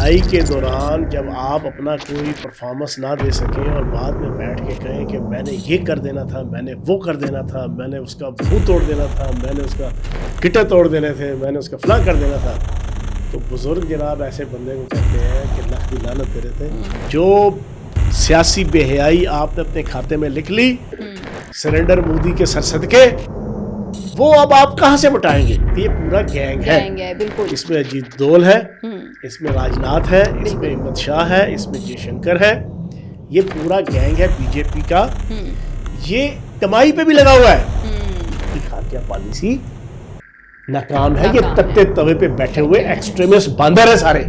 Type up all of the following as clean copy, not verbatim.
لڑائی کے دوران جب آپ اپنا کوئی پرفارمنس نہ دے سکیں اور بعد میں بیٹھ کے کہیں کہ میں نے یہ کر دینا تھا, میں نے وہ کر دینا تھا, میں نے اس کا منہ توڑ دینا تھا, میں نے اس کا گٹے توڑ دینے تھے, میں نے اس کا فلاں کر دینا تھا, تو بزرگ جناب ایسے بندے کو کہتے ہیں کہ لکھ دی لعنت تیرے تھے. جو سیاسی بے حیائی آپ نے اپنے کھاتے میں لکھ لی سرنڈر مودی کے سر صدقے, وہ اب آپ کہاں سے مٹائیں گے؟ یہ پورا گینگ ہے. اس میں اجیت دول ہے, اس میں راجناتھ ہے, اس میں احمد شاہ ہے, اس میں جے شنکر ہے. یہ پورا گینگ ہے بی جے پی کا. یہ کمائی پہ بھی لگا ہوا ہے. خاکیہ پالیسی ناکام ہے. یہ تتے توے پہ بیٹھے ہوئے ایکسٹریمسٹ باندر ہیں سارے.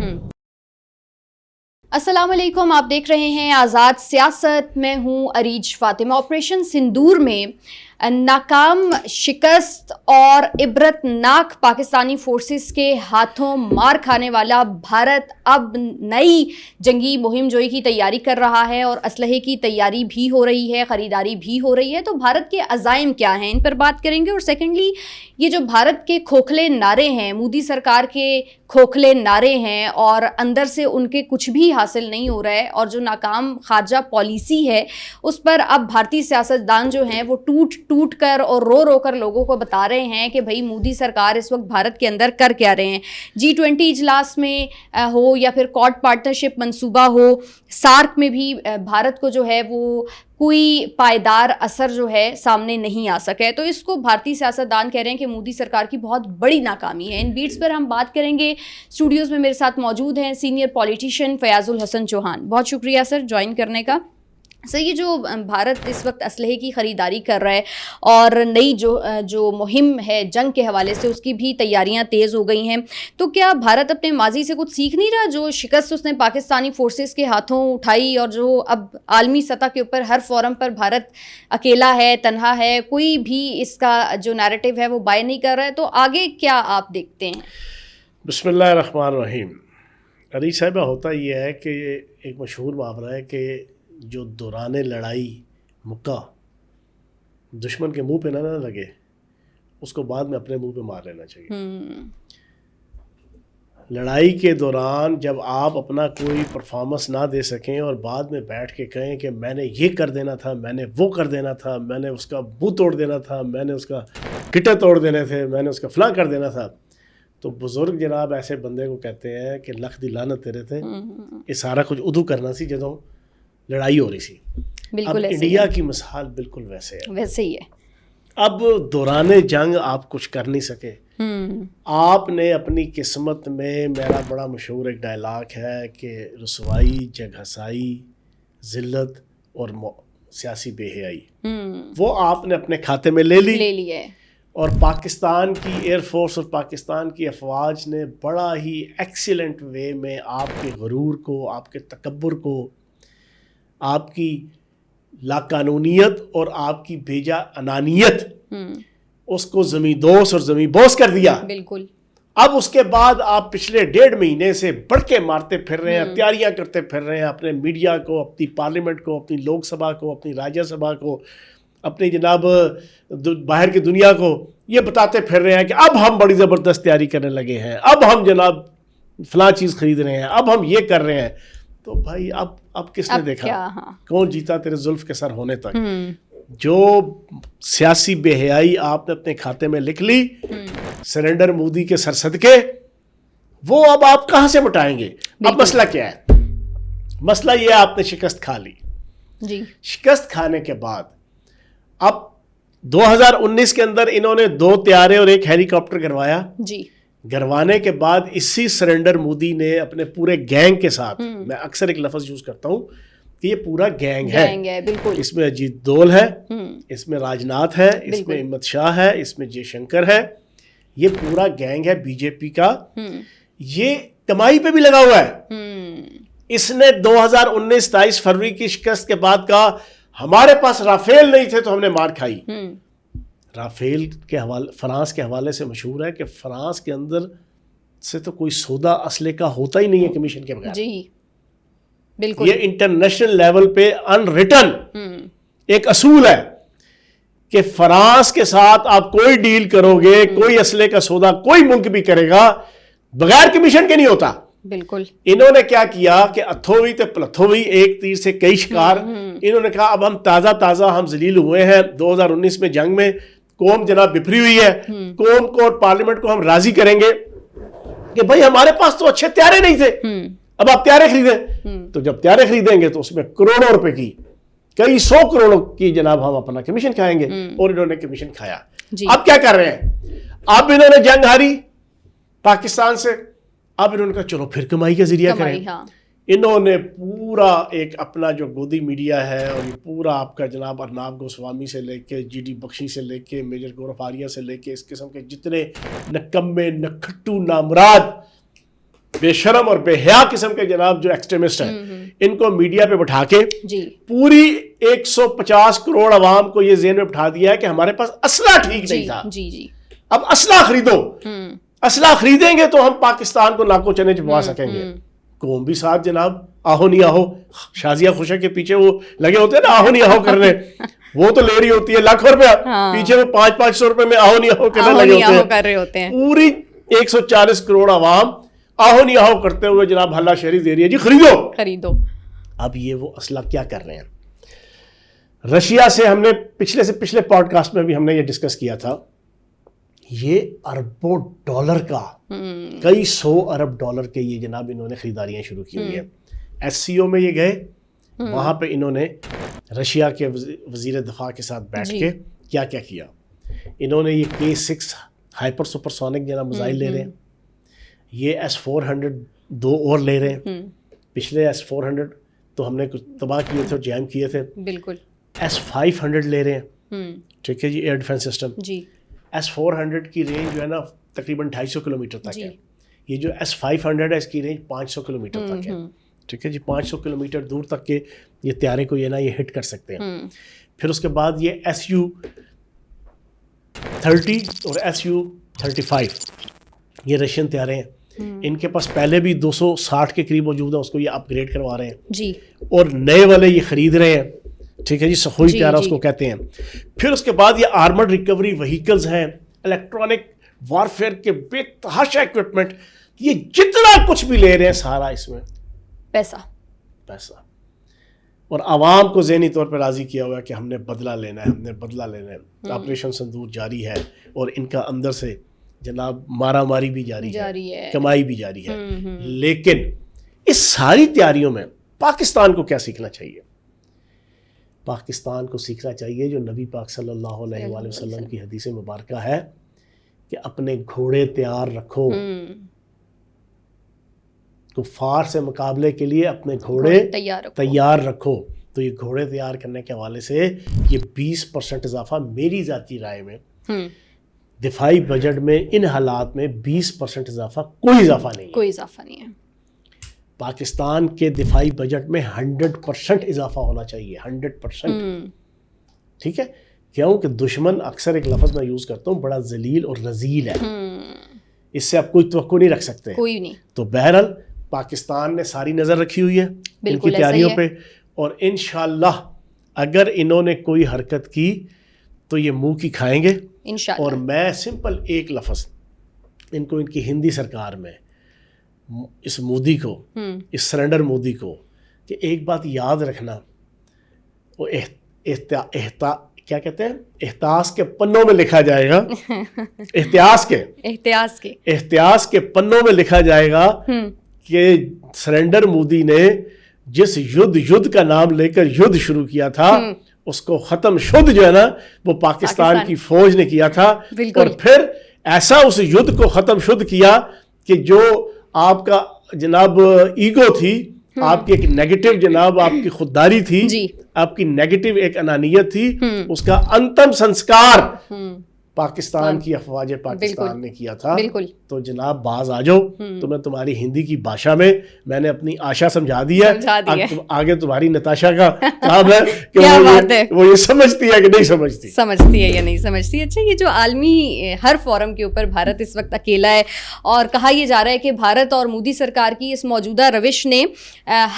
السلام علیکم, آپ دیکھ رہے ہیں آزاد سیاست. میں ہوں اریج فاطمہ. آپریشن سندور میں ناکام شکست اور عبرت ناک پاکستانی فورسز کے ہاتھوں مار کھانے والا بھارت اب نئی جنگی مہم جوئی کی تیاری کر رہا ہے اور اسلحے کی تیاری بھی ہو رہی ہے, خریداری بھی ہو رہی ہے. تو بھارت کے عزائم کیا ہیں, ان پر بات کریں گے. اور سیکنڈلی یہ جو بھارت کے کھوکھلے نعرے ہیں, مودی سرکار کے کھوکھلے نعرے ہیں اور اندر سے ان کے کچھ بھی حاصل نہیں ہو رہا ہے, اور جو ناکام خارجہ پالیسی ہے اس پر اب بھارتی سیاستدان جو ہیں وہ ٹوٹ کر اور رو کر لوگوں کو بتا رہے ہیں کہ بھائی مودی سرکار اس وقت بھارت کے اندر کر کیا رہے ہیں. G20 اجلاس میں ہو یا پھر کوڈ پارٹنرشپ منصوبہ ہو, سارک میں بھی بھارت کو جو ہے وہ کوئی پائیدار اثر جو ہے سامنے نہیں آ سکے. تو اس کو بھارتی سیاستدان کہہ رہے ہیں کہ مودی سرکار کی بہت بڑی ناکامی ہے. ان بیٹس پر ہم بات کریں گے. اسٹوڈیوز میں میرے ساتھ موجود ہیں سینئر پولیٹیشین فیاض الحسن چوہان. بہت شکریہ سر جوائن کرنے کا. سر, یہ جو بھارت اس وقت اسلحے کی خریداری کر رہا ہے اور نئی جو مہم ہے جنگ کے حوالے سے, اس کی بھی تیاریاں تیز ہو گئی ہیں, تو کیا بھارت اپنے ماضی سے کچھ سیکھ نہیں رہا؟ جو شکست اس نے پاکستانی فورسز کے ہاتھوں اٹھائی اور جو اب عالمی سطح کے اوپر ہر فورم پر بھارت اکیلا ہے, تنہا ہے, کوئی بھی اس کا جو نیریٹو ہے وہ بائی نہیں کر رہا ہے, تو آگے کیا آپ دیکھتے ہیں؟ بسم اللہ الرحمن الرحیم. علی صاحبہ, ہوتا یہ ہے کہ ایک مشہور محاورہ ہے کہ جو دوران لڑائی مکہ دشمن کے منہ پہ نہ لگے, اس کو بعد میں اپنے منہ پہ مار لینا چاہیے. لڑائی کے دوران جب آپ اپنا کوئی پرفارمنس نہ دے سکیں اور بعد میں بیٹھ کے کہیں کہ میں نے یہ کر دینا تھا, میں نے وہ کر دینا تھا, میں نے اس کا منہ توڑ دینا تھا, میں نے اس کا گٹے توڑ دینے تھے, میں نے اس کا فلاں کر دینا تھا, تو بزرگ جناب ایسے بندے کو کہتے ہیں کہ لکھ دی لعنت تیرے تھے. یہ سارا کچھ ادو کرنا سی جدوں لڑائی ہو رہی سی. اب انڈیا کی مثال بالکل ویسے ہی ہے. اب دوران جنگ آپ کچھ کر نہیں سکے. آپ نے اپنی قسمت میں, میرا بڑا مشہور ایک ڈائلاگ ہے کہ رسوائی, جگ ہسائی, ذلت اور سیاسی بے حیائی, وہ آپ نے اپنے کھاتے میں لے لی ہے. اور پاکستان کی ایئر فورس اور پاکستان کی افواج نے بڑا ہی ایکسیلنٹ وے میں آپ کے غرور کو, آپ کے تکبر کو, آپ کی لاقانونیت اور آپ کی بھیجا انانیت, اس کو زمیں دوس اور زمیں بوس کر دیا. بالکل. اب اس کے بعد آپ پچھلے 1.5 مہینے سے بڑھ کے مارتے پھر رہے ہیں, تیاریاں کرتے پھر رہے ہیں, اپنے میڈیا کو, اپنی پارلیمنٹ کو, اپنی لوک سبھا کو, اپنی راجیہ سبھا کو, اپنی جناب باہر کی دنیا کو یہ بتاتے پھر رہے ہیں کہ اب ہم بڑی زبردست تیاری کرنے لگے ہیں, اب ہم جناب فلاں چیز خرید رہے ہیں, اب ہم یہ کر رہے ہیں. تو بھائی اب کس نے دیکھا کون جیتا تیرے زلف کے سر ہونے تک؟ جو سیاسی بے حیائی آپ نے اپنے کھاتے میں لکھ لی سرنڈر مودی کے سر صدقے, وہ اب آپ کہاں سے مٹائیں گے؟ اب مسئلہ کیا ہے؟ مسئلہ یہ آپ نے شکست کھا لی. شکست کھانے کے بعد اب 2019 کے اندر انہوں نے 2 طیارے اور 1 ہیلی کاپٹر گروایا. گروانے کے بعد اسی سرنڈر مودی نے اپنے پورے گینگ کے ساتھ, میں اکثر ایک لفظ یوز کرتا ہوں کہ یہ پورا گینگ ہے. اس میں اجیت دول ہے, اس میں راجناتھ ہے, اس میں احمد شاہ ہے, اس میں جے شنکر ہے. یہ پورا گینگ ہے بی جے پی کا. یہ کمائی پہ بھی لگا ہوا ہے. اس نے 2019-23 فروری کی شکست کے بعد کہا ہمارے پاس رافیل نہیں تھے تو ہم نے مار کھائی. رافیل کے حوالے, فرانس کے حوالے سے مشہور ہے کہ فرانس کے اندر سے تو کوئی سودا اسلحے کا ہوتا ہی نہیں ہے کمیشن کے بغیر. بالکل. یہ انٹرنیشنل لیول پہ ان ریٹن ایک اصول ہے کہ فرانس کے ساتھ آپ کوئی ڈیل کرو گے, کوئی اسلحے کا سودا کوئی ملک بھی کرے گا بغیر کمیشن کے نہیں ہوتا. بالکل. انہوں نے کیا کیا کہ اتھوئی تے پلتھوئی، ایک تیر سے کئی شکار. انہوں نے کہا اب ہم تازہ ہم ذلیل ہوئے ہیں 2019 میں جنگ میں، قوم جناب بپھری ہوئی ہے، قوم کو اور پارلیمنٹ کو ہم راضی کریں گے کہ بھائی ہمارے پاس تو اچھے طیارے نہیں تھے، اب آپ طیارے خریدیں. تو جب طیارے خریدیں گے تو اس میں کروڑوں روپے کی، کئی 100 کروڑوں کی جناب ہم اپنا کمیشن کھائیں گے. اور انہوں نے کمیشن کھایا. اب کیا کر رہے ہیں؟ اب انہوں نے جنگ ہاری پاکستان سے، اب انہوں نے کہا چلو پھر کمائی کا ذریعہ کریں. انہوں نے پورا ایک اپنا جو گودی میڈیا ہے اور یہ پورا آپ کا جناب ارناب گوسوامی سے لے کے جی ڈی بخشی سے لے کے میجر گورف آریہ سے لے کے اس قسم کے جتنے نکمے نکھٹو نامراد بے شرم اور بے حیا قسم کے جناب جو ایکسٹریمسٹ ہیں، ان کو میڈیا پہ بٹھا کے پوری 150 کروڑ عوام کو یہ ذہن میں بٹھا دیا ہے کہ ہمارے پاس اسلحہ ٹھیک نہیں تھا، اب اسلحہ خریدو. اسلحہ خریدیں گے تو ہم پاکستان کو ناکو چنے چبوا سکیں گے. قوم بھی ساتھ جناب آہو نہیں آہو، شازیہ خوشک کے پیچھے وہ لگے ہوتے ہیں نا آہو نہیں آہو کرنے، وہ تو لے رہی ہوتی ہے لاکھوں روپیہ، پیچھے وہ 500 روپے میں آہو نہیں آہو کرنے لگے ہوتے ہیں. پوری 140 کروڑ عوام آہو نہیں آہو کرتے ہوئے جناب ہلا شہری دے رہی ہے جی خریدو. اب یہ وہ اسلحہ کیا کر رہے ہیں؟ رشیا سے ہم نے پچھلے پوڈ کاسٹ میں بھی ہم نے یہ ڈسکس کیا تھا، یہ اربوں ڈالر کا، کئی 100 ارب ڈالر کے یہ جناب انہوں نے خریداریاں شروع کی ہوئی ہیں. ایس سی او میں یہ گئے، وہاں پہ انہوں نے رشیا کے وزیر دفاع کے ساتھ بیٹھ کے کیا کیا، انہوں نے یہ K6 ہائپر سپر سونک جناب میزائل لے رہے ہیں، یہ S-400 2 اور لے رہے ہیں. پچھلے S-400 تو ہم نے کچھ تباہ کیے تھے اور جیم کیے تھے. بالکل. S-500 لے رہے ہیں، ٹھیک ہے جی، ایئر ڈیفنس سسٹم. S-400 کی رینج جو ہے نا تقریباً 250 کلومیٹر تک ہے. یہ جو S-500 ہے اس کی رینج 500 کلومیٹر تک ہے، ٹھیک ہے جی. 500 کلومیٹر دور تک کے یہ طیارے کو یہ نا یہ ہٹ کر سکتے ہیں. پھر اس کے بعد یہ Su-30 اور Su-35 یہ رشین طیارے ہیں. ان کے پاس پہلے بھی 260 کے قریب موجود ہیں، اس کو یہ اپ گریڈ کروا رہے ہیں جی، اور نئے والے یہ خرید رہے ہیں، ٹھیک ہے جی. سخوئی طیارہ اس کو کہتے ہیں. پھر اس کے بعد یہ آرمرڈ ریکوری وہیکلز ہیں، الیکٹرانک وارفیئر کے بے تحاشا اکوپمنٹ، یہ جتنا کچھ بھی لے رہے ہیں سارا اس میں پیسہ. اور عوام کو ذہنی طور پر راضی کیا ہوا ہے کہ ہم نے بدلہ لینا ہے، ہم نے بدلہ لینا ہے. آپریشن سندور جاری ہے اور ان کا اندر سے جناب مارا ماری بھی جاری ہے، کمائی بھی جاری ہے. لیکن اس ساری تیاریوں میں پاکستان کو کیا سیکھنا چاہیے؟ پاکستان کو سیکھنا چاہیے جو نبی پاک صلی اللہ علیہ وآلہ وسلم کی حدیث مبارکہ ہے کہ اپنے گھوڑے تیار رکھو. کفار سے مقابلے کے لیے اپنے گھوڑے تیار رکھو. تو یہ گھوڑے تیار کرنے کے حوالے سے یہ 20% اضافہ میری ذاتی رائے میں دفاعی بجٹ میں ان حالات میں 20% اضافہ کوئی اضافہ نہیں ہے. پاکستان کے دفاعی بجٹ میں 100% اضافہ ہونا چاہیے، 100%. ٹھیک ہے، کیوں کہ دشمن اکثر ایک لفظ میں یوز کرتا ہوں بڑا ذلیل اور رذیل ہے، اس سے آپ کوئی توقع نہیں رکھ سکتے. تو بہرحال پاکستان نے ساری نظر رکھی ہوئی ہے ان کی تیاریوں پہ، اور انشاءاللہ اگر انہوں نے کوئی حرکت کی تو یہ منہ کی کھائیں گے. اور میں سمپل ایک لفظ ان کو، ان کی ہندی سرکار میں اس مودی کو، اس سرنڈر مودی کو، کہ ایک بات یاد رکھنا، وہ کیا کہتے ہیں، احتیاط کے پنوں میں لکھا جائے گا، احتیاط کے پنوں میں لکھا جائے گا کہ سرنڈر مودی نے جس یدھ کا نام لے کر یدھ شروع کیا تھا اس کو ختم شدھ جو ہے نا وہ پاکستان کی فوج نے کیا تھا. اور پھر ایسا اس یدھ کو ختم شدھ کیا کہ جو آپ کا جناب ایگو تھی، آپ کی ایک نیگیٹو جناب آپ کی خودداری تھی، آپ کی نیگیٹو ایک انانیت تھی، اس کا انتم سنسکار پاکستان کی افواج پاکستان نے کیا تھا. تو جناب باز آ جاؤ، تو میں تمہاری ہندی کی بھاشا میں نے اپنی آشا سمجھا دی ہے. آگے تمہاری نتاشا کا کام ہے کہ وہ یہ سمجھتی ہے کہ نہیں سمجھتی ہے یا نہیں سمجھتی. اچھا، یہ جو عالمی ہر فورم کے اوپر بھارت اس وقت اکیلا ہے، اور کہا یہ جا رہا ہے کہ بھارت اور مودی سرکار کی اس موجودہ روش نے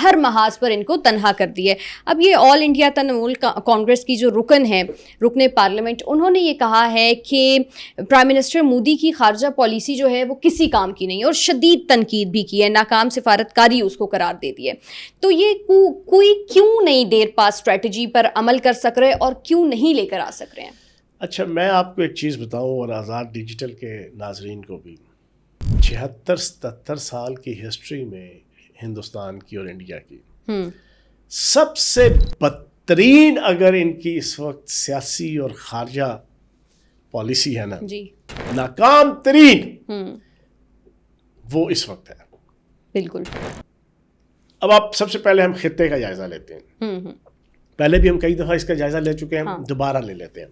ہر محاذ پر ان کو تنہا کر دی ہے. اب یہ آل انڈیا ترنمول کانگریس کی جو رکن ہے، رکن پارلیمنٹ، انہوں نے یہ کہا ہے کہ پرائم منسٹر مودی کی خارجہ پالیسی جو ہے وہ کسی کام کی نہیں اور شدید تنقید بھی کی ہے, ناکام سفارتکاری اس کو قرار دے دی ہے. تو یہ کوئی کیوں نہیں دیر پاس اسٹریٹجی پر عمل کر سک رہے اور کیوں نہیں لے کر آ سک رہے ہیں؟ اچھا, میں آپ کو ایک چیز بتاؤں اور آزاد ڈیجیٹل کے ناظرین کو بھی. 76-77 سال کی ہسٹری میں ہندوستان کی اور انڈیا کی سب سے بدترین اگر ان کی اس وقت سیاسی اور خارجہ پالیسی ہے نا, جی, ناکام ترین, وہ اس وقت ہے. بالکل. اب آپ سب سے پہلے ہم خطے کا جائزہ لیتے ہیں. پہلے بھی ہم کئی دفعہ اس کا جائزہ لے چکے ہیں, دوبارہ لے لیتے ہیں.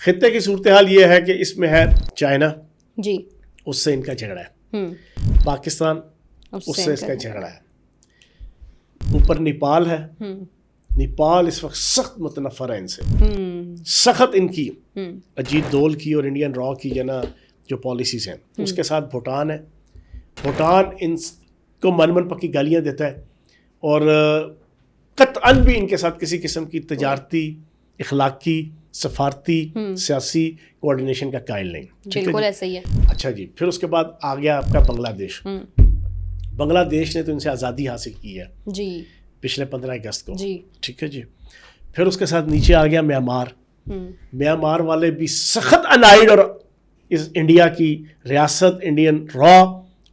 خطے کی صورتحال یہ ہے کہ اس میں ہے چائنا, جی, اس سے ان کا جھگڑا ہے. پاکستان, اس سے اس کا جھگڑا ہے. اوپر نیپال ہے. نیپال اس وقت سخت متنفر ہے ان سے, سخت ان کی اجیت دول کی اور انڈین را کی جو پالیسیز ہیں. اس کے ساتھ بھوٹان ہے. بھوٹان ان کو من پکی گالیاں دیتا ہے اور قطعاً بھی ان کے ساتھ کسی قسم کی تجارتی, اخلاقی, سفارتی, سیاسی کوآرڈینیشن کا قائل نہیں. بالکل ایسا ہی ہے. اچھا جی, پھر اس کے بعد آ گیا آپ کا بنگلہ دیش. بنگلہ دیش نے تو ان سے آزادی حاصل کی ہے جی, پچھلے 15 اگست کو. جی, ٹھیک ہے جی. پھر اس کے ساتھ نیچے آ گیا میانمار. میانمار والے بھی سخت انائڈ اور اس انڈیا کی ریاست, انڈین را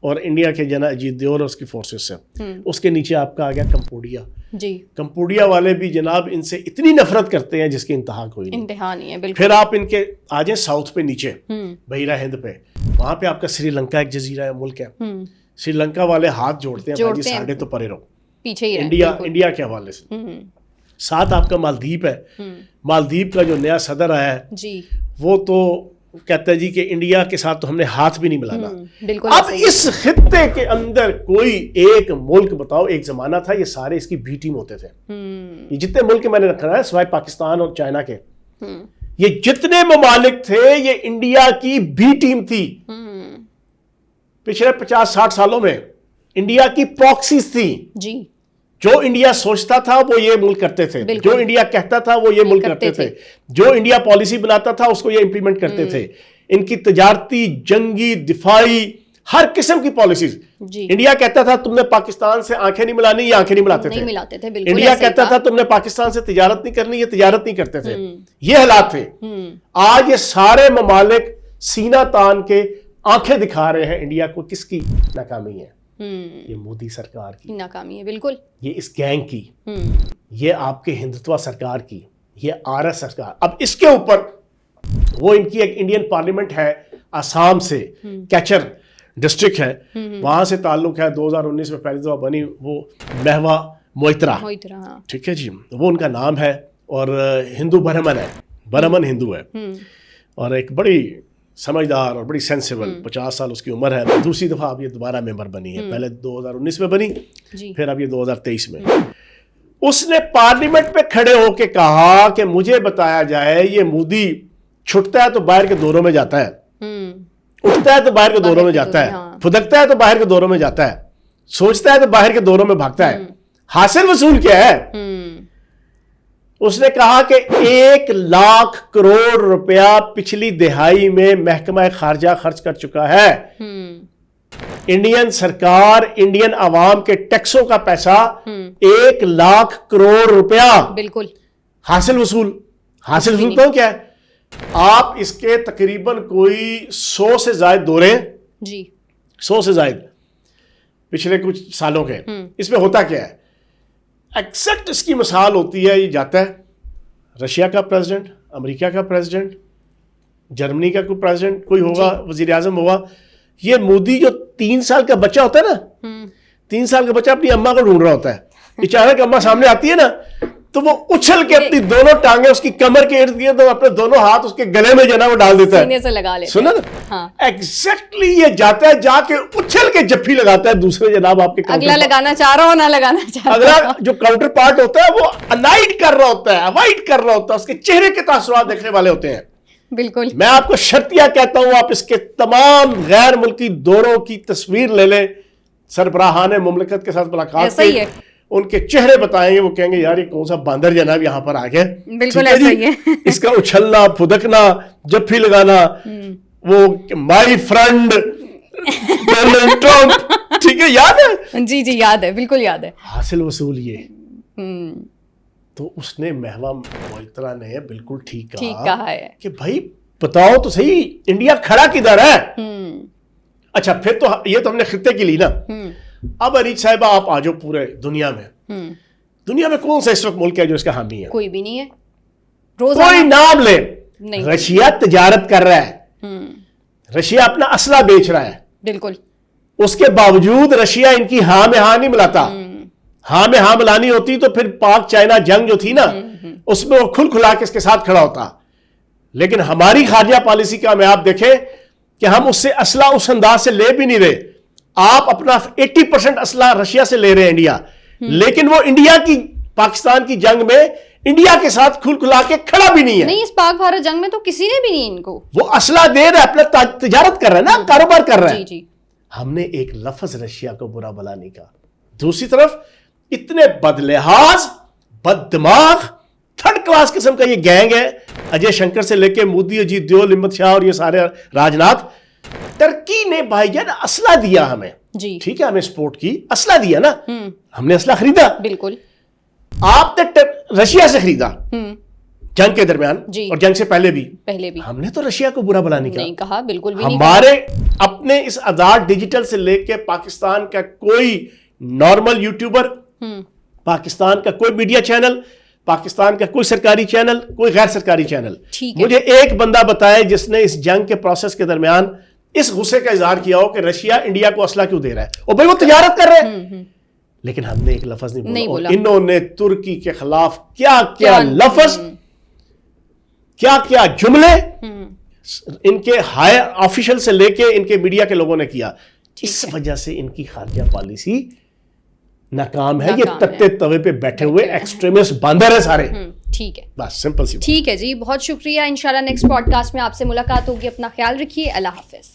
اور انڈیا کے اجیت دیول اور اس کی فورسز سے. اس کے نیچے آپ کا آ گیا کمبوڈیا. جی, کمبوڈیا والے بھی جناب ان سے اتنی نفرت کرتے ہیں جس کی انتہا کوئی نہیں. انتہا نہیں ہے. بالکل. پھر آپ ان کے آ جائیں ساؤتھ پہ نیچے, بحیرہ ہند پہ, وہاں پہ آپ کا سری لنکا ایک جزیرہ ہے, ملک ہے. سری لنکا والے ہاتھ جوڑتے ہیں بھائی ساڑھے تو پرے رہو, پیچھے ہی انڈیا کے حوالے سے. ساتھ آپ کا مالدیپ ہے. مالدیپ کا جو نیا صدر آیا ہے جی, وہ تو کہتا ہے جی کہ انڈیا کے ساتھ تو ہم نے ہاتھ بھی نہیں ملانا. بالکل. اب اس خطے کے اندر کوئی ایک ملک بتاؤ, ایک زمانہ تھا یہ سارے اس کی بی ٹیم ہوتے تھے. یہ جتنے ملک میں نے رکھا ہے سوائے پاکستان اور چائنا کے, یہ جتنے ممالک تھے یہ انڈیا کی بی ٹیم تھی. پچھلے 50-60 سالوں میں انڈیا کی پراکسیز تھی. جی, جو انڈیا سوچتا تھا وہ یہ ملک کرتے تھے, جو انڈیا کہتا تھا وہ یہ ملک کرتے تھے, جو انڈیا پالیسی بناتا تھا اس کو یہ امپلیمنٹ کرتے تھے. ان کی تجارتی, جنگی, دفاعی, ہر قسم کی پالیسیز. انڈیا کہتا تھا تم نے پاکستان سے آنکھیں نہیں ملانی, یہ آنکھیں نہیں ملاتے تھے. انڈیا کہتا تھا تم نے پاکستان سے تجارت نہیں کرنی, یہ تجارت نہیں کرتے تھے. یہ حالات تھے. آج یہ سارے ممالک سینہ تان کے آنکھیں دکھا رہے ہیں انڈیا کو. کس کی ناکامی ہے؟ یہ مودی سرکار کی ناکامی ہے. بالکل. یہ اس گینگ کی, یہ آپ کے ہندوتوا سرکار کی, یہ آر ایس سرکار. اب اس کے اوپر وہ ان کی ایک انڈین پارلیمنٹ ہے آسام سے, کیچر ڈسٹرکٹ ہے, وہاں سے تعلق ہے. 2019 میں پہلی دفعہ بنی وہ مہوا موئترا. ٹھیک ہے جی, وہ ان کا نام ہے. اور ہندو برہمن ہے, برہمن ہندو ہے, اور ایک بڑی سمجھدار اور بڑی سینسیبل, 50 سال اس کی عمر ہے. دوسری دفعہ اب یہ دوبارہ ممبر بنی ہے. پہلے 2019 میں بنی, پھر اب یہ 2023 میں. اس نے پارلیمنٹ پہ کھڑے ہو کے کہا کہ مجھے بتایا جائے یہ مودی چھٹتا ہے تو باہر کے دوروں میں جاتا ہے, اٹھتا ہے تو باہر کے دوروں میں جاتا ہے, پھدکتا ہے تو باہر کے دوروں میں جاتا ہے, سوچتا ہے تو باہر کے دوروں میں بھاگتا ہے, حاصل وصول کیا ہے؟ اس نے کہا کہ 1 لاکھ کروڑ روپیہ پچھلی دہائی میں محکمہ خارجہ خرچ کر چکا ہے. انڈین سرکار, انڈین عوام کے ٹیکسوں کا پیسہ 1 لاکھ کروڑ روپیہ. بالکل. حاصل وصول تو کیا ہے؟ آپ اس کے تقریباً کوئی 100 سے زائد دورے, جی 100 سے زائد پچھلے کچھ سالوں کے. اس میں ہوتا کیا ہے؟ ایکزیکٹ اس کی مثال ہوتی ہے, یہ جاتا ہے رشیا کا پریزیڈنٹ, امریکہ کا پریزیڈنٹ, جرمنی کا کوئی پریزیڈنٹ کوئی ہوگا, وزیر اعظم ہوگا. یہ مودی جو 3 سال کا بچہ ہوتا ہے نا, 3 سال کا بچہ اپنی اماں کو ڈھونڈ رہا ہوتا ہے, اچانک اماں سامنے آتی ہے نا تو وہ اچھل کے اپنی دونوں ٹانگیں اس کی کمر کے ارد گرد, اپنے دونوں ہاتھ اس کے گلے میں جو نا وہ ڈال دیتا ہے, سینے سے لگا لیتا ہے. سنا نا, ایگزیکٹلی یہ جاتا ہے, جا کے اچھل کے جفی لگاتا ہے دوسرے جناب آپ کے اگلا لگانا چاہ رہا ہو نہ لگانا چاہ رہا, اگلا جو کاؤنٹر پارٹ ہوتا ہے وہ انائڈ کر رہا ہوتا ہے, اوائڈ کر رہا ہوتا ہے, اس کے چہرے کے تاثرات دیکھنے والے ہوتے ہیں. بالکل. میں آپ کو شرطیہ کہتا ہوں, آپ اس کے تمام غیر ملکی دوروں کی تصویر لے لیں, سربراہان مملکت کے ساتھ ملاقات کی, ان کے چہرے بتائیں گے, وہ کہیں گے یار یہ کون سا باندر جناب یہاں پر آ گیا. بالکل ایسا ہی ہے. اس کا اچھلنا پھدکنا جفی لگانا, وہ مائی فرینڈ ڈونلڈ ٹرمپ, ٹھیک ہے یاد ہے, جی جی یاد ہے, بالکل یاد ہے. حاصل وصول یہ. تو اس نے مہوا موئترا نے بالکل ٹھیک کہا ہے کہ بھائی بتاؤ تو صحیح انڈیا کھڑا کدھر ہے. اچھا پھر تو یہ تو ہم نے خطے کی لی نا. اب اریج صاحبہ آپ آ جاؤ پورے دنیا میں. دنیا میں کون سا اس وقت ملک ہے جو اس کا حامی ہے؟ کوئی بھی نہیں ہے. کوئی نام لے. رشیا تجارت کر رہا ہے, رشیا اپنا اسلحہ بیچ رہا ہے, بالکل. اس کے باوجود رشیا ان کی ہاں میں ہاں نہیں ملاتا. ہاں میں ہاں ملانی ہوتی تو پھر پاک چائنا جنگ جو تھی نا اس میں وہ کھل کھلا کے اس کے ساتھ کھڑا ہوتا. لیکن ہماری خارجہ پالیسی کا میں آپ دیکھیں کہ ہم اس سے اسلحہ اس انداز سے لے بھی نہیں رہے. آپ اپنا 80% اسلحہ رشیا سے لے رہے ہیں انڈیا, لیکن وہ انڈیا کی پاکستان کی جنگ میں انڈیا کے ساتھ کھل کھلا کے کھڑا بھی نہیں ہے. نہیں, اس پاک بھارت جنگ میں تو کسی نے بھی نہیں ان کو. وہ اسلحہ دے رہا ہے, اپنا تجارت کر رہا ہے نا, کاروبار کر رہا ہے. جی. ہم نے ایک لفظ رشیا کو برا بھلا نہیں کہا. دوسری طرف اتنے بد لحاظ, بد دماغ, تھرڈ کلاس قسم کا یہ گینگ ہے, اجے شنکر سے لے کے مودی, اجیت دیول, ہمت شاہ اور یہ سارے راجناتھ. ترکی نے بھائی جان اسلحہ دیا ہمیں, جی ٹھیک ہے, ہمیں سپورٹ کی, اسلحہ دیا نا, ہم نے اسلحہ خریدا. بالکل. آپ نے رشیا سے خریدا جنگ کے درمیان, اور جنگ سے پہلے بھی. ہم نے تو رشیا کو برا بھلا نہیں کہا, بالکل بھی نہیں. ہمارے اپنے اس آزاد ڈیجیٹل سے لے کے پاکستان کا کوئی نارمل یوٹیوبر, پاکستان کا کوئی میڈیا چینل, پاکستان کا کوئی سرکاری چینل, کوئی غیر سرکاری چینل, مجھے ایک بندہ بتائے جس نے اس جنگ کے پروسیس کے درمیان اس غصے کا اظہار کیا ہو کہ رشیا انڈیا کو اسلحہ کیوں دے رہا ہے, اور بھائی وہ تجارت کر رہے ہیں. لیکن ہم نے ایک لفظ نہیں بولا. انہوں نے ترکی کے خلاف کیا کیا لفظ, کیا کیا جملے ان کے ہائی آفیشل سے لے کے ان کے میڈیا کے لوگوں نے کیا. اس وجہ سے ان کی خارجہ پالیسی ناکام ہے. یہ تتے توے پہ بیٹھے ہوئے ایکسٹریمسٹ باندر ہیں سارے. ٹھیک ہے, بس سمپل سی. ٹھیک ہے جی, بہت شکریہ. انشاءاللہ نیکسٹ پوڈ کاسٹ میں آپ سے ملاقات ہوگی. اپنا خیال رکھیے. اللہ حافظ.